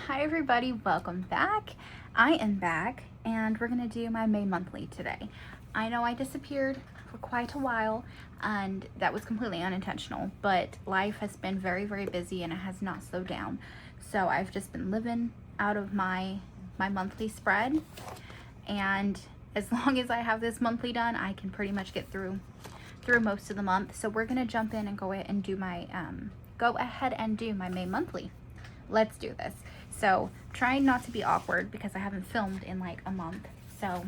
Hi everybody, welcome back. I am back and we're gonna do my May monthly today. I know I disappeared for quite a while and that was completely unintentional, but life has been very busy and it has not slowed down. So I've just been living out of my monthly spread, and as long as I have this monthly done, I can pretty much get through most of the month. So we're gonna jump in and go ahead and do my May monthly. Let's do this. So trying not to be awkward because I haven't filmed in like a month. So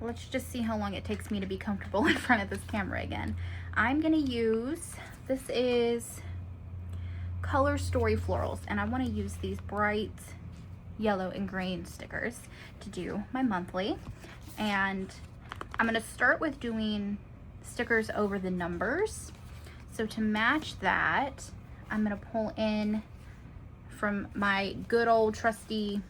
let's just see how long it takes me to be comfortable in front of this camera again. I'm gonna use, this is Color Story Florals, and I wanna use these bright yellow and green stickers to do my monthly. And I'm gonna start with doing stickers over the numbers. So to match that, I'm gonna pull in from my good old trusty,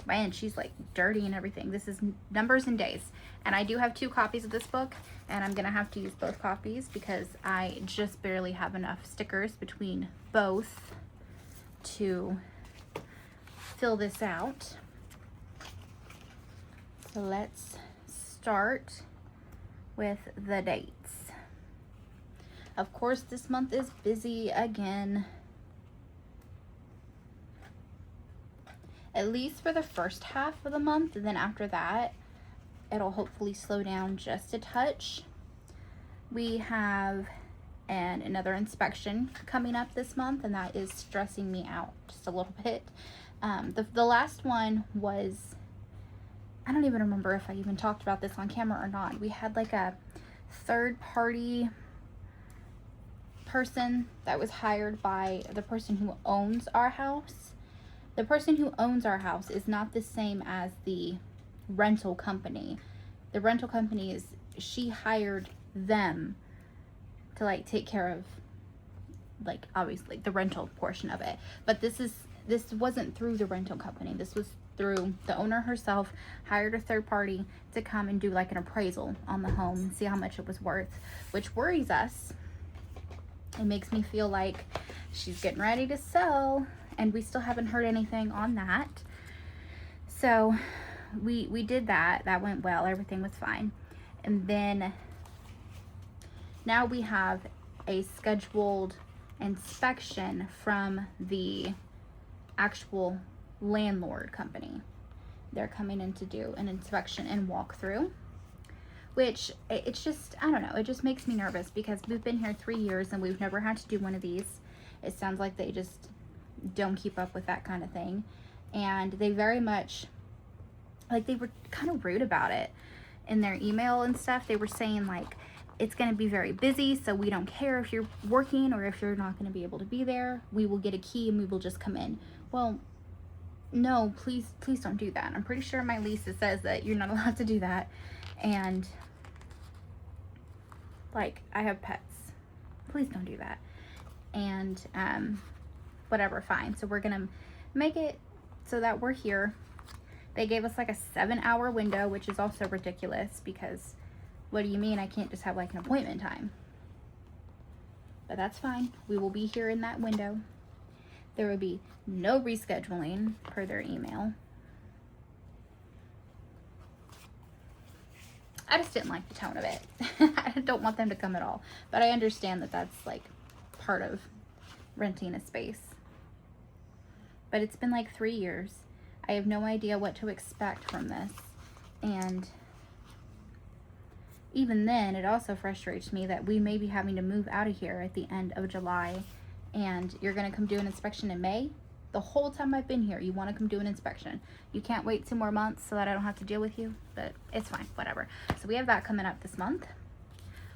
man, she's like dirty and everything. This is Numbers and Days. And I do have 2 copies of this book, and I'm gonna have to use both copies because I just barely have enough stickers between both to fill this out. So let's start with the dates. Of course, this month is busy again. At least for the first half of the month, and then after that, it'll hopefully slow down just a touch. We have another inspection coming up this month, and that is stressing me out just a little bit. The last one was, I don't even remember if I even talked about this on camera or not. We had like a third-party person that was hired by the person who owns our house. The person who owns our house is not the same as the rental company. The rental company is, she hired them to like take care of like obviously the rental portion of it. But this wasn't through the rental company. This was through the owner herself, hired a third party to come and do like an appraisal on the home and see how much it was worth, which worries us. It makes me feel like she's getting ready to sell, and we still haven't heard anything on that. So we did that. That went well. Everything was fine. And then now we have a scheduled inspection from the actual landlord company. They're coming in to do an inspection and walkthrough, which it's just, I don't know, it just makes me nervous because we've been here 3 years and we've never had to do one of these. It sounds like they just don't keep up with that kind of thing. And they very much, like, they were kind of rude about it in their email and stuff. They were saying like, it's going to be very busy, so we don't care if you're working or if you're not going to be able to be there. We will get a key and we will just come in. Well, no, please don't do that. I'm pretty sure my lease says that you're not allowed to do that. And like, I have pets. Please don't do that. And whatever, fine. So we're gonna make it so that we're here. They gave us like a 7-hour window, which is also ridiculous because what do you mean I can't just have like an appointment time? But that's fine. We will be here in that window. There will be no rescheduling per their email. I just didn't like the tone of it. I don't want them to come at all. But I understand that that's like part of renting a space. But it's been like 3 years. I have no idea what to expect from this. And even then, it also frustrates me that we may be having to move out of here at the end of July. And you're going to come do an inspection in May? The whole time I've been here, you want to come do an inspection. You can't wait 2 more months so that I don't have to deal with you, but it's fine, whatever. So we have that coming up this month.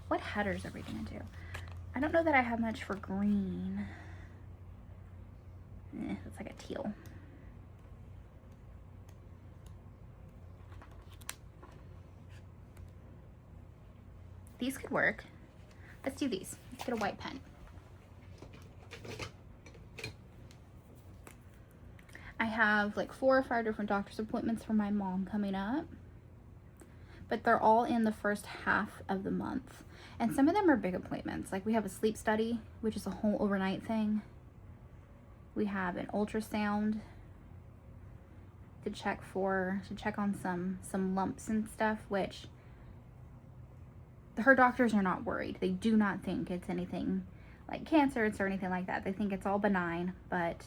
What headers are we going to do? I don't know that I have much for green. It's like a teal. These could work. Let's do these. Let's get a white pen. I have like 4 or 5 different doctor's appointments for my mom coming up, but they're all in the first half of the month. And some of them are big appointments. Like we have a sleep study, which is a whole overnight thing. We have an ultrasound to check on some lumps and stuff, which her doctors are not worried. They do not think it's anything like cancerous or anything like that. They think it's all benign, but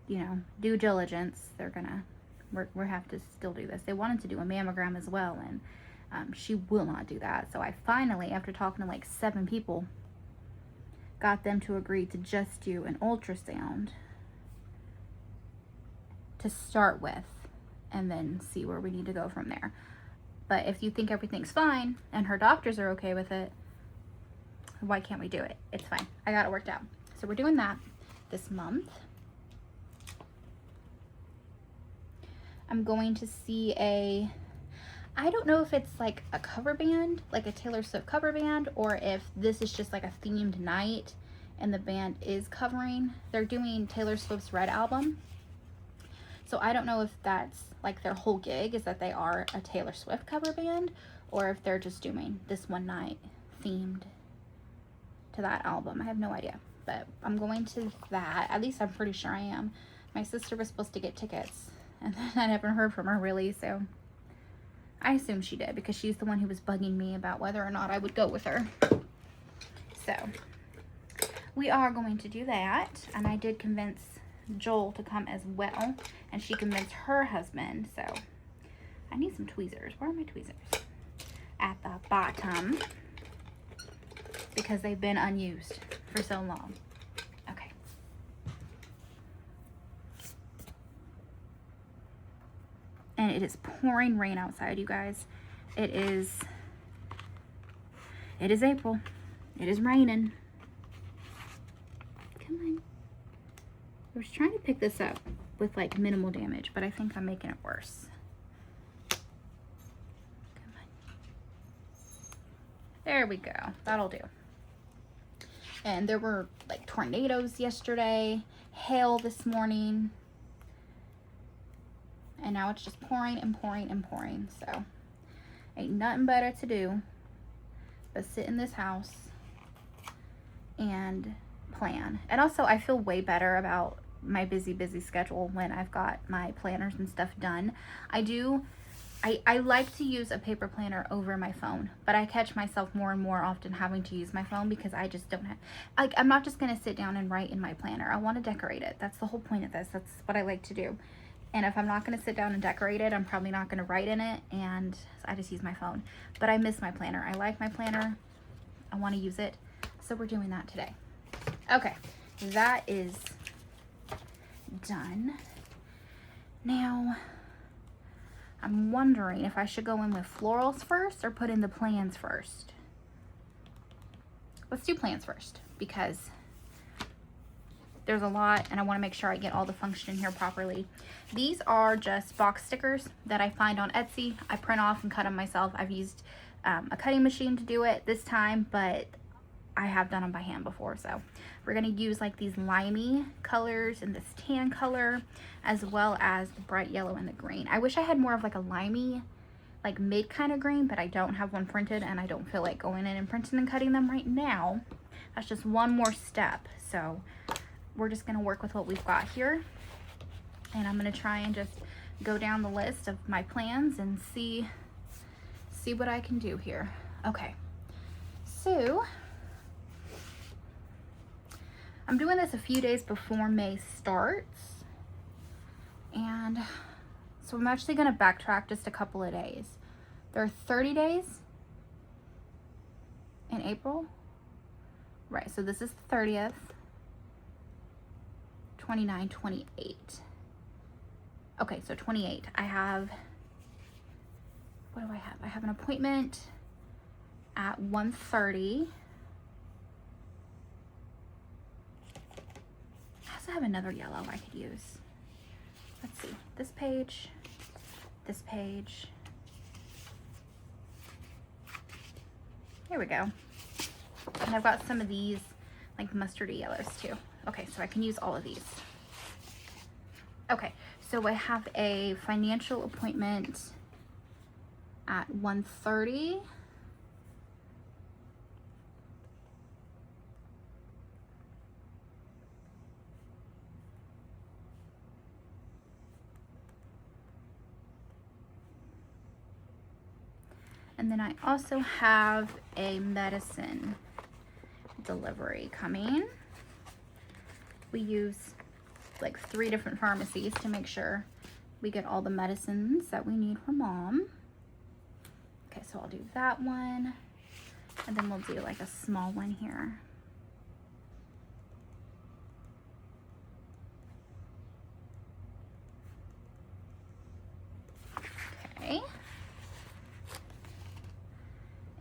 you know, due diligence, we have to still do this. They wanted to do a mammogram as well, and she will not do that. So I finally, after talking to like 7 people, got them to agree to just do an ultrasound to start with, and then see where we need to go from there. But if you think everything's fine and her doctors are okay with it, why can't we do it? It's fine. I got it worked out. So we're doing that this month. I'm going to see I don't know if it's like a cover band, like a Taylor Swift cover band, or if this is just like a themed night and the band is covering. They're doing Taylor Swift's Red album. So I don't know if that's like their whole gig is that they are a Taylor Swift cover band, or if they're just doing this one night themed to that album. I have no idea, but I'm going to that. At least I'm pretty sure I am. My sister was supposed to get tickets, and then I haven't heard from her really, so I assume she did, because she's the one who was bugging me about whether or not I would go with her. So we are going to do that, and I did convince Joel to come as well, and she convinced her husband. So I need some tweezers. Where are my tweezers? At the bottom, because they've been unused for so long. Okay. And it is pouring rain outside, you guys. It is April. It is raining. Come on. I was trying to pick this up with like minimal damage, but I think I'm making it worse. Come on. There we go. That'll do. And there were like tornadoes yesterday, hail this morning, and now it's just pouring and pouring and pouring. So ain't nothing better to do but sit in this house and plan. And also I feel way better about my busy schedule when I've got my planners and stuff done. I like to use a paper planner over my phone, but I catch myself more and more often having to use my phone because I just don't have, like, I'm not just going to sit down and write in my planner. I want to decorate it. That's the whole point of this. That's what I like to do. And if I'm not going to sit down and decorate it, I'm probably not going to write in it, and I just use my phone. But I miss my planner. I like my planner. I want to use it. So we're doing that today. Okay, that is done. Now, I'm wondering if I should go in with florals first or put in the plans first. Let's do plans first, because there's a lot and I want to make sure I get all the function in here properly. These are just box stickers that I find on Etsy. I print off and cut them myself. I've used a cutting machine to do it this time, but I have done them by hand before. So we're going to use like these limey colors and this tan color, as well as the bright yellow and the green. I wish I had more of like a limey, like mid kind of green, but I don't have one printed, and I don't feel like going in and printing and cutting them right now. That's just one more step. So we're just going to work with what we've got here, and I'm going to try and just go down the list of my plans and see what I can do here. Okay, so I'm doing this a few days before May starts, and so I'm actually going to backtrack just a couple of days. There are 30 days in April, right? So this is the 30th, 29, 28. Okay, so 28. I have, what do I have? I have an appointment at 1:30. I also have another yellow I could use. Let's see, this page, this page. Here we go. And I've got some of these like mustardy yellows too. Okay, so I can use all of these. Okay, so I have a financial appointment at 1:30. And then I also have a medicine delivery coming. We use like 3 different pharmacies to make sure we get all the medicines that we need for Mom. Okay, so I'll do that one. And then we'll do like a small one here. Okay.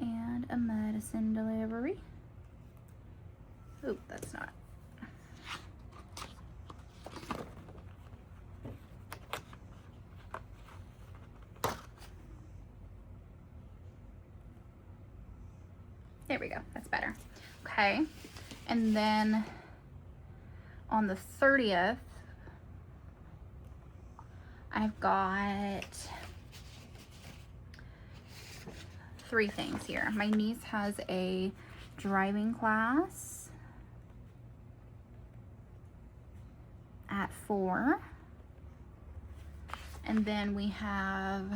And a medicine delivery. Oop, that's not. There we go, that's better. Okay, and then on the 30th, I've got 3 things here. My niece has a driving class at 4. And then we have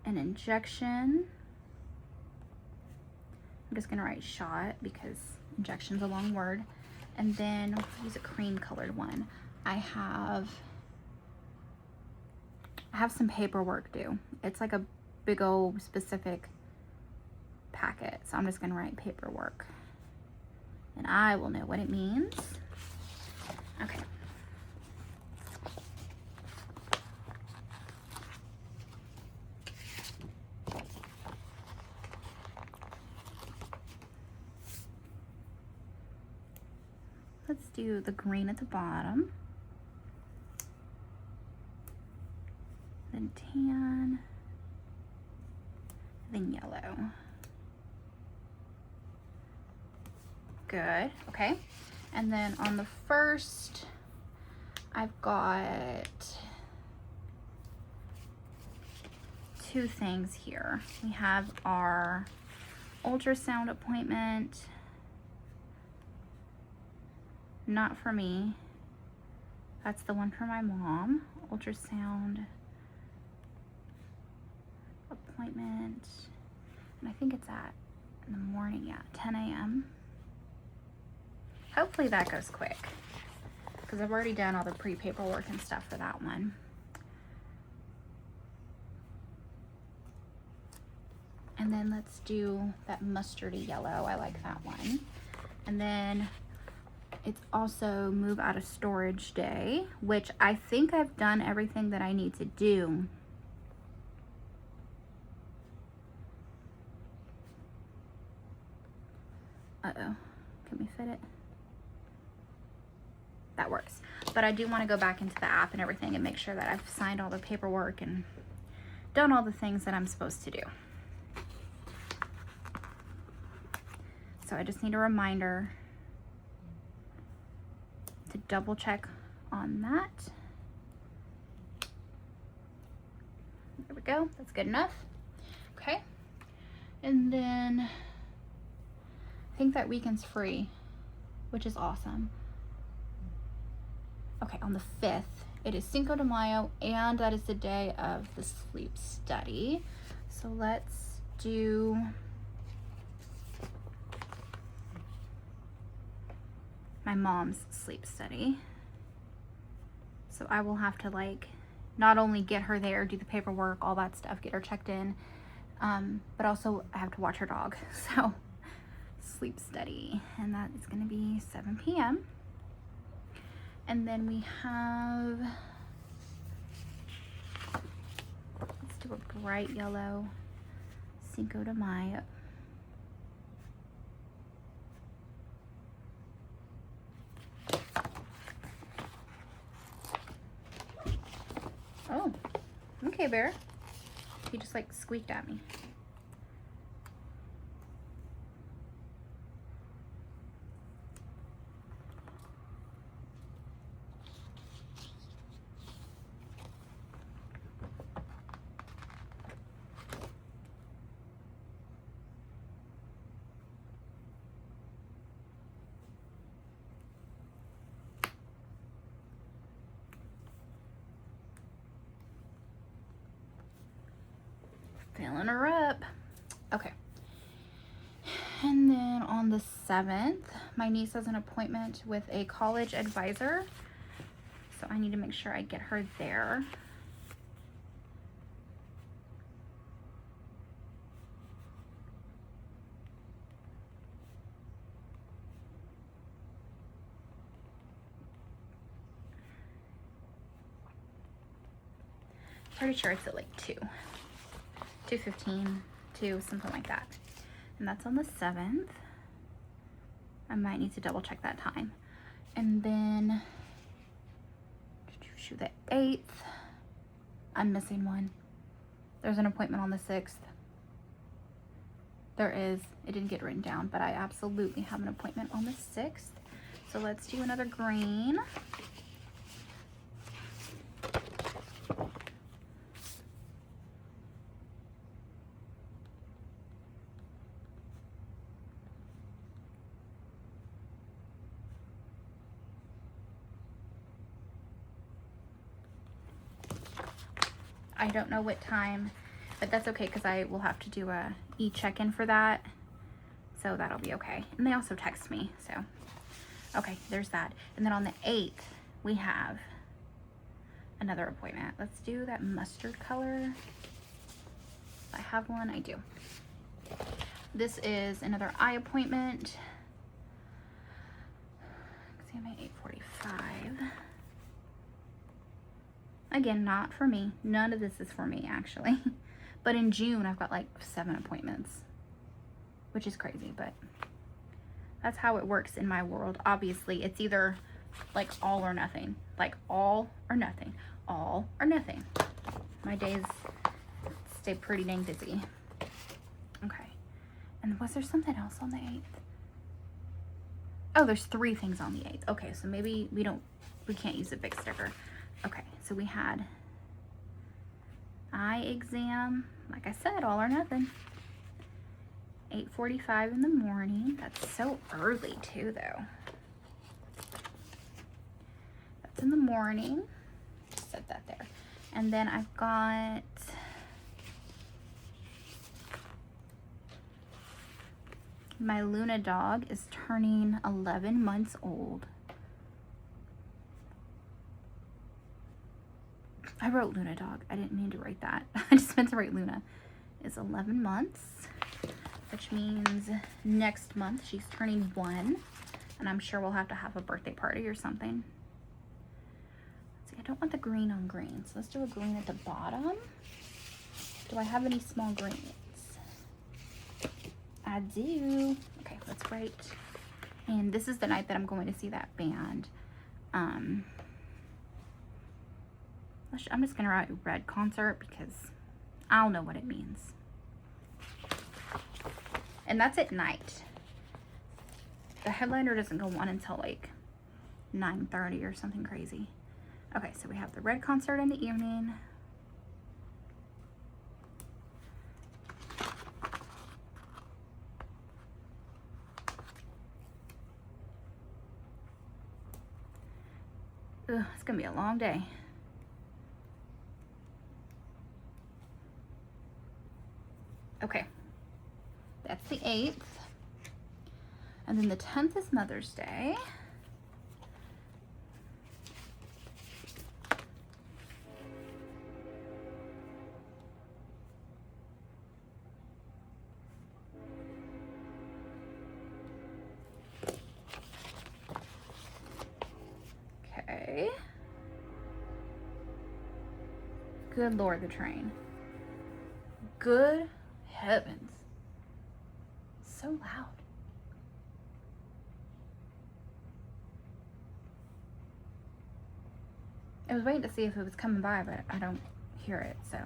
an injection. I'm just gonna write shot because injection's a long word. And then I'll use a cream colored one. I have some paperwork due. It's like a big old specific packet. So I'm just gonna write paperwork. And I will know what it means. Okay. Let's do the green at the bottom. Then tan. Then yellow. Good, okay. And then on the first, I've got 2 things here. We have our ultrasound appointment. Not for me. That's the one for my mom. Ultrasound appointment. And I think it's in the morning, yeah, 10 a.m. Hopefully that goes quick because I've already done all the pre-paperwork and stuff for that one. And then let's do that mustardy yellow. I like that one. And then it's also move out of storage day, which I think I've done everything that I need to do. Uh-oh, can we fit it? That works. But I do want to go back into the app and everything and make sure that I've signed all the paperwork and done all the things that I'm supposed to do. So I just need a reminder to double check on that. There we go, that's good enough. Okay, and then I think that weekend's free, which is awesome. Okay, on the 5th, it is Cinco de Mayo, and that is the day of the sleep study. So let's do my mom's sleep study. So I will have to like not only get her there, do the paperwork, all that stuff, get her checked in, but also I have to watch her dog. So sleep study, and that is going to be 7 p.m. And then we have, let's do a bright yellow Cinco de Mayo. Oh, okay, Bear. He just like squeaked at me. Filling her up. Okay. And then on the 7th, my niece has an appointment with a college advisor. So I need to make sure I get her there. Pretty sure it's at like 2:15, 2, something like that. And that's on the 7th. I might need to double check that time. And then the 8th, I'm missing one. There's an appointment on the 6th. There is, it didn't get written down, but I absolutely have an appointment on the 6th. So let's do another green. I don't know what time, but that's okay because I will have to do a e-check-in for that. So that'll be okay. And they also text me, so. Okay, there's that. And then on the 8th, we have another appointment. Let's do that mustard color. If I have one, I do. This is another eye appointment. See, I'm at 8:45. Again, not for me. None of this is for me, actually. But in June, I've got like 7 appointments, which is crazy, but that's how it works in my world. Obviously, it's either like all or nothing. Like all or nothing. All or nothing. My days stay pretty dang busy. Okay. And was there something else on the 8th? Oh, there's 3 things on the 8th. Okay, so maybe we can't use a big sticker. Okay, so we had eye exam, like I said, all or nothing. 8:45 in the morning. That's so early too, though. That's in the morning. Set that there. And then I've got my Luna dog is turning 11 months old. I wrote Luna dog. I didn't mean to write that. I just meant to write Luna. Is 11 months, which means next month she's turning 1, and I'm sure we'll have to have a birthday party or something. Let's see, I don't want the green on green, so let's do a green at the bottom. Do I have any small greens? I do. Okay, let's write. And this is the night that I'm going to see that band. I'm just gonna write red concert because I'll know what it means. And that's at night. The headliner doesn't go on until like 9:30 or something crazy. Okay, so we have the red concert in the evening. Ugh, it's gonna be a long day. Okay, that's the 8th. And then the 10th is Mother's Day. Okay. Good Lord, the train. Good heavens. So loud. I was waiting to see if it was coming by, but I don't hear it, so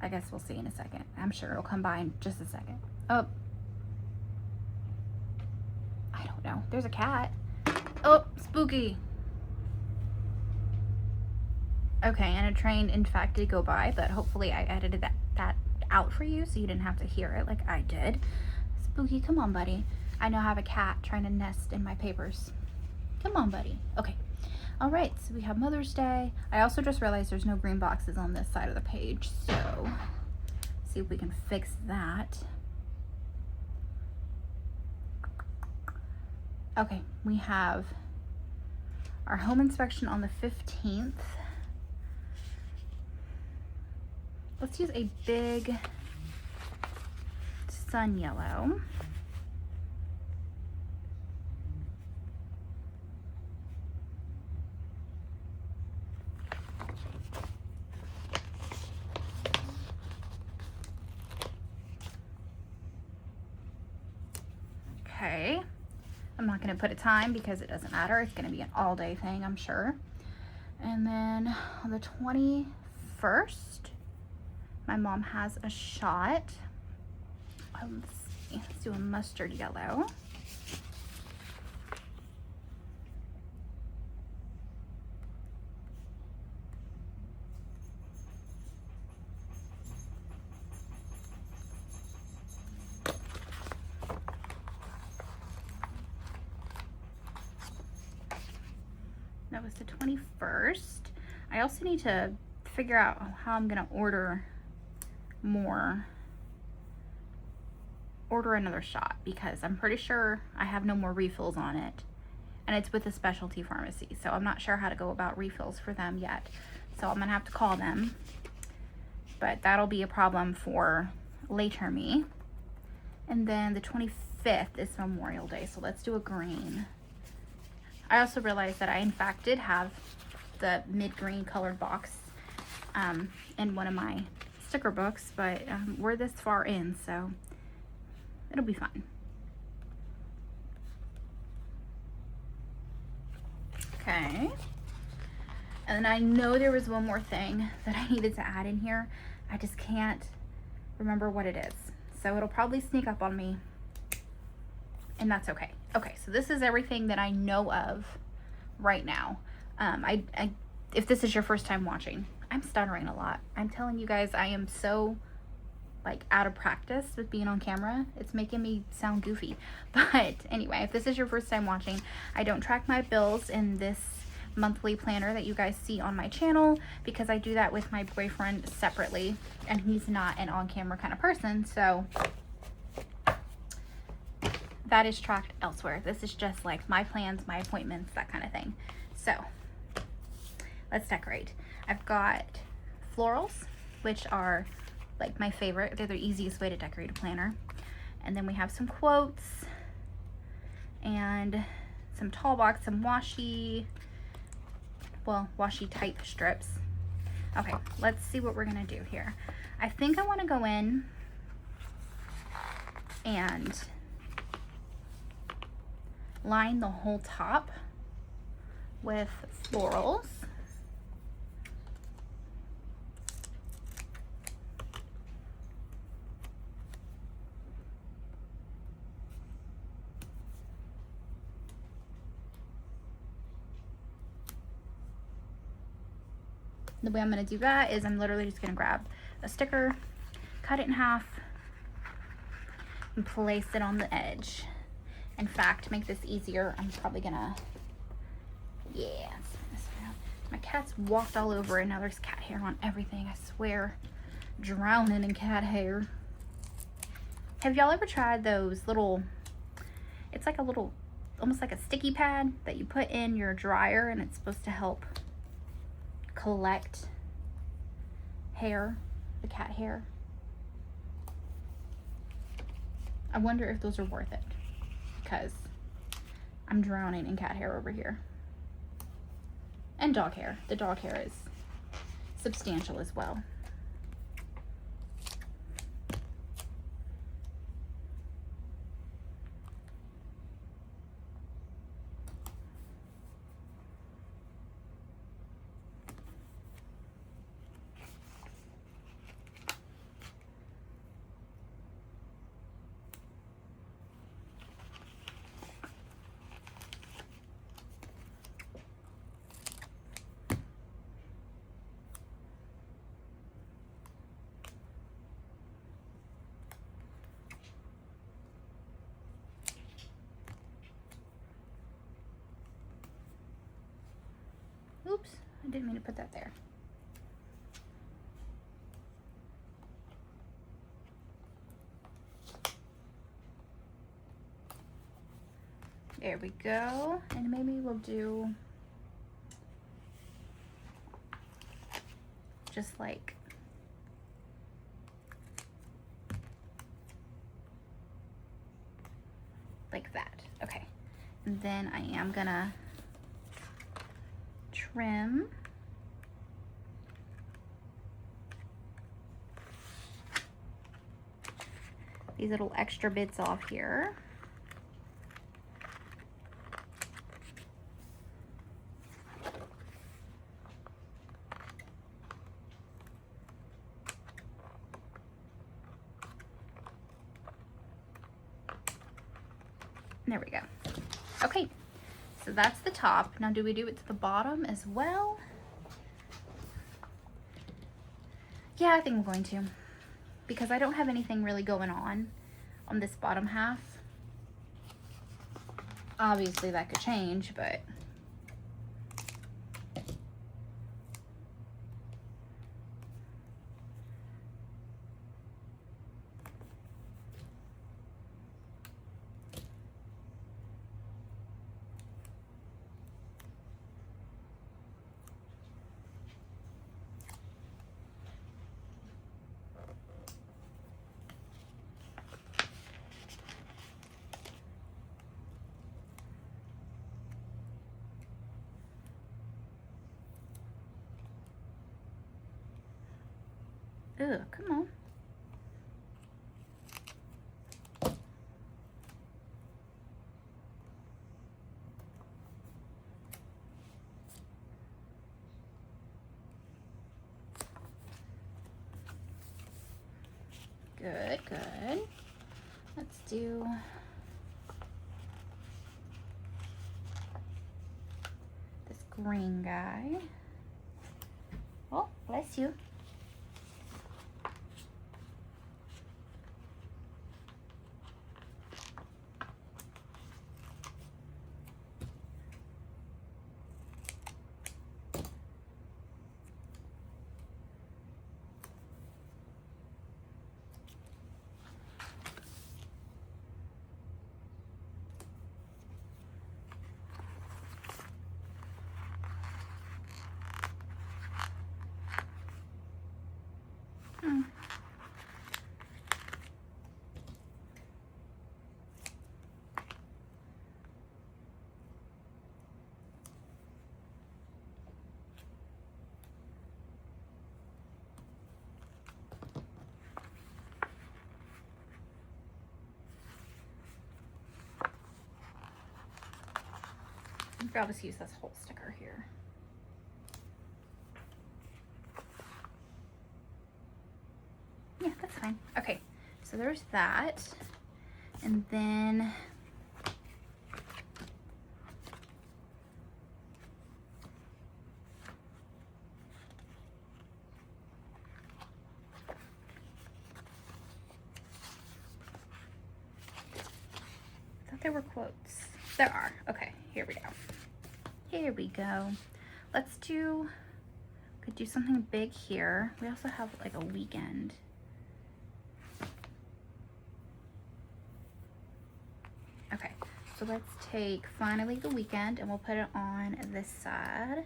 I guess we'll see in a second. I'm sure it'll come by in just a second. Oh. I don't know. There's a cat. Oh, spooky. Okay, and a train, in fact, did go by, but hopefully I edited that out for you so you didn't have to hear it like I did. Spooky, come on, buddy. I now have a cat trying to nest in my papers. Come on, buddy. Okay. All right, so we have Mother's Day. I also just realized there's no green boxes on this side of the page, so see if we can fix that. Okay, we have our home inspection on the 15th. Let's use a big sun yellow. Okay, I'm not gonna put a time because it doesn't matter. It's gonna be an all day thing, I'm sure. And then on the 21st, my mom has a shot. Let's see, let's do a mustard yellow. That was the 21st. I also need to figure out how I'm gonna order another shot, because I'm pretty sure I have no more refills on it, and it's with a specialty pharmacy, so I'm not sure how to go about refills for them yet. So I'm gonna have to call them, but that'll be a problem for later me. And then the 25th is Memorial Day, so let's do a green. I also realized that I in fact did have the mid-green colored box in one of my sticker books, but we're this far in, so it'll be fun. Okay. And then I know there was one more thing that I needed to add in here. I just can't remember what it is. So it'll probably sneak up on me, and that's okay. Okay, so this is everything that I know of right now. If this is your first time watching, I'm stuttering a lot. I'm telling you guys, I am so like out of practice with being on camera. It's making me sound goofy. But anyway, if this is your first time watching, I don't track my bills in this monthly planner that you guys see on my channel, because I do that with my boyfriend separately, and he's not an on-camera kind of person, so that is tracked elsewhere. This is just like my plans, my appointments, that kind of thing. So let's decorate. I've got florals, which are like my favorite. They're the easiest way to decorate a planner. And then we have some quotes and some tall box, some washi type strips. Okay, let's see what we're gonna do here. I think I want to go in and line the whole top with florals. The way I'm going to do that is I'm literally just going to grab a sticker, cut it in half, and place it on the edge. In fact, to make this easier, I'm probably going to, my cat's walked all over it. Now there's cat hair on everything, I swear. Drowning in cat hair. Have y'all ever tried those little, it's like a little, almost like a sticky pad that you put in your dryer, and it's supposed to help collect hair, the cat hair. I wonder if those are worth it, because I'm drowning in cat hair over here. And dog hair. The dog hair is substantial as well. Oops, I didn't mean to put that there. There we go. And maybe we'll do just like that. Okay. And then I am gonna trim these little extra bits off here. There we go. Okay, so that's the top. Now do we do it to the bottom as well? Yeah, I think I'm going to, because I don't have anything really going on this bottom half. Obviously that could change, but ugh, come on. Good, good. Let's do this green guy. Oh, bless you. I'll just use this whole sticker here. Yeah, that's fine. Okay, so there's that. And then I thought there were quotes. There are. Okay, here we go. Here we go. Let's do, could do something big here. We also have like a weekend. Okay, so let's take finally the weekend and we'll put it on this side.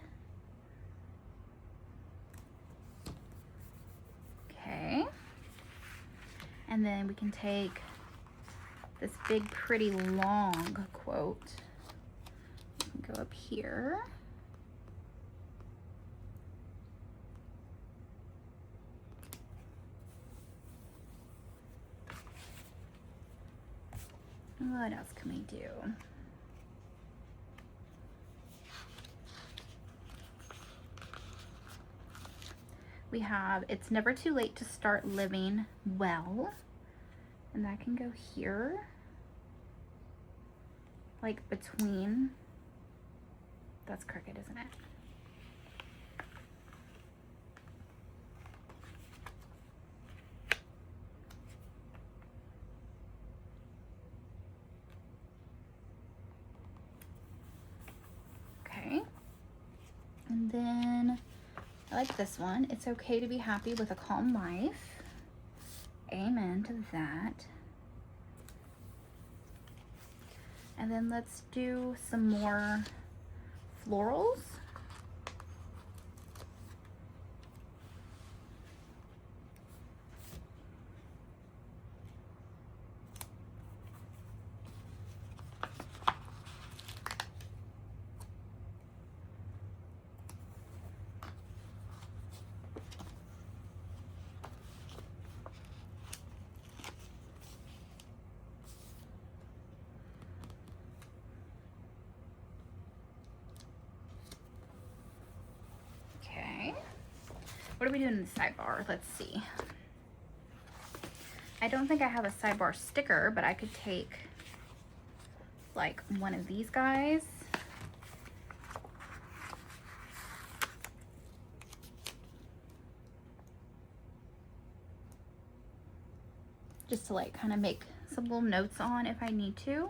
Okay. And then we can take this big, pretty long quote. Go up here. What else can we do? We have, it's never too late to start living well. And that can go here. Like between. That's crooked, isn't it? Okay. And then I like this one. It's okay to be happy with a calm life. Amen to that. And then let's do some more florals. What are we doing in the sidebar? Let's see. I don't think I have a sidebar sticker, but I could take like one of these guys. Just to like kind of make some little notes on if I need to.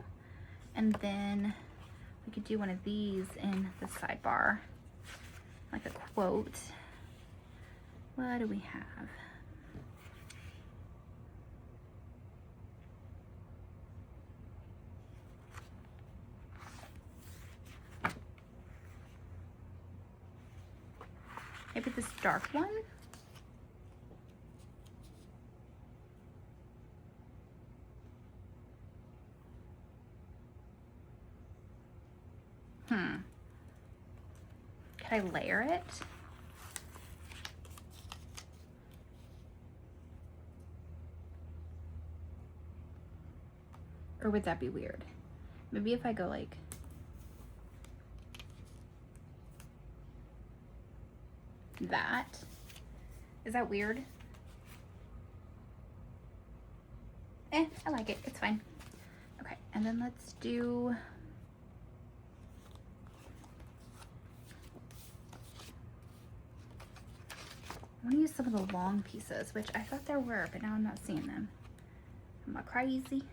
And then we could do one of these in the sidebar, like a quote. What do we have? Maybe this dark one? Could I layer it? Or would that be weird? Maybe if I go like that. Is that weird? I like it. It's fine. Okay, and then let's do... I want to use some of the long pieces, which I thought there were, but now I'm not seeing them. Am I crazy?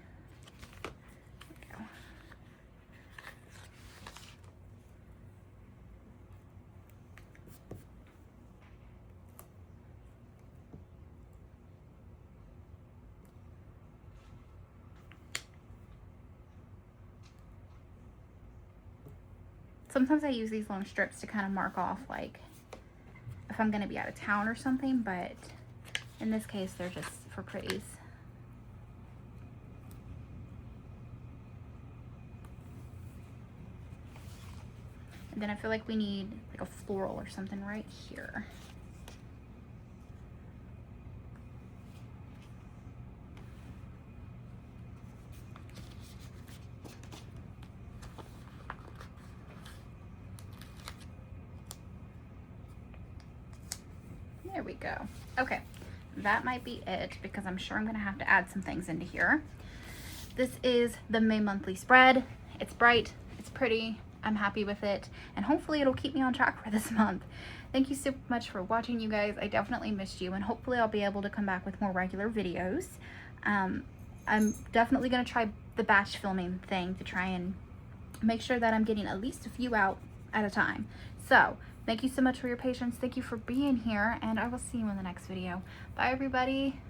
Sometimes I use these long strips to kind of mark off like if I'm going to be out of town or something, but in this case they're just for pretties. And then I feel like we need like a floral or something right here. There we go. Okay, that might be it because I'm sure I'm gonna have to add some things into here. This is the May monthly spread. It's bright, it's pretty, I'm happy with it, and hopefully it'll keep me on track for this month. Thank you so much for watching, you guys. I definitely missed you, and hopefully I'll be able to come back with more regular videos. I'm definitely gonna try the batch filming thing to try and make sure that I'm getting at least a few out at a time. So thank you so much for your patience. Thank you for being here, and I will see you in the next video. Bye, everybody.